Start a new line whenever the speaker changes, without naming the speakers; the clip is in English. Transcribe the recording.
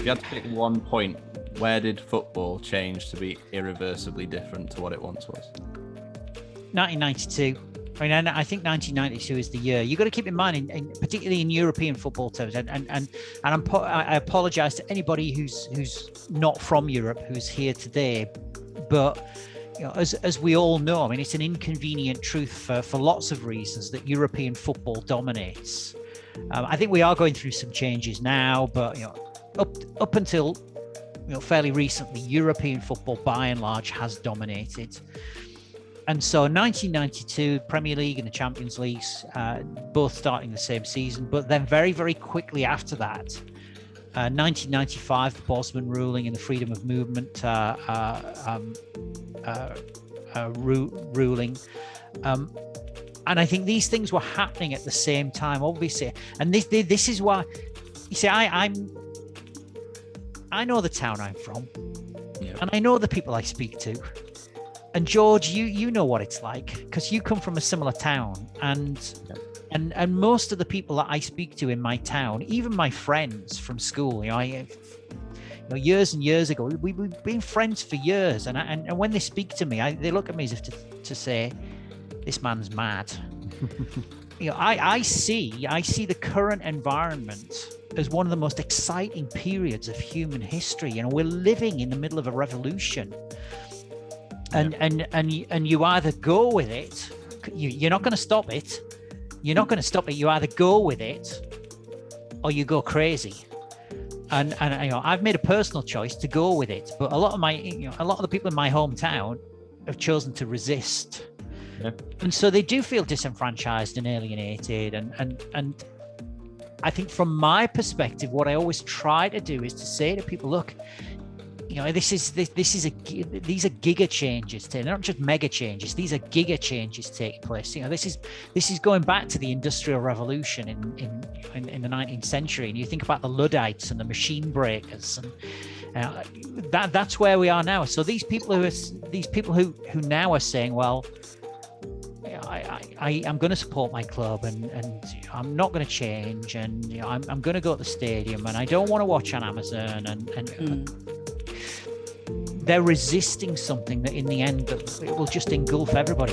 you had to pick one point, where did football change to be irreversibly different to what it once was?
1992. I mean, I think 1992 is the year. You've got to keep in mind, particularly in European football terms, and I apologise to anybody who's not from Europe who's here today, but as we all know, I mean, it's an inconvenient truth for lots of reasons that European football dominates. I think we are going through some changes now, but up until fairly recently, European football by and large has dominated. And so 1992, Premier League and the Champions League, both starting the same season, but then very, very quickly after that, 1995, the Bosman ruling and the freedom of movement ruling. And I think these things were happening at the same time, obviously. And this is why, you see, I know the town I'm from, and I know the people I speak to. And George, you know what it's like because you come from a similar town, and most of the people that I speak to in my town, even my friends from school, years and years ago, we've been friends for years, and when they speak to me, they look at me as if to say, "This man's mad." I see the current environment as one of the most exciting periods of human history. We're living in the middle of a revolution. And you either go with it, you're not going to stop it. You're not going to stop it. You either go with it or you go crazy. And I've made a personal choice to go with it, but a lot of the people in my hometown have chosen to resist. Yeah. And so they do feel disenfranchised and alienated. And I think from my perspective, what I always try to do is to say to people, look, these are giga changes. They're not just mega changes. These are giga changes taking place. This is going back to the Industrial Revolution in the 19th century. And you think about the Luddites and the machine breakers, and that's where we are now. So these people who now are saying, well, I'm going to support my club, and I'm not going to change, and I'm going to go to the stadium, and I don't want to watch on Amazon, and they're resisting something that in the end it will just engulf everybody.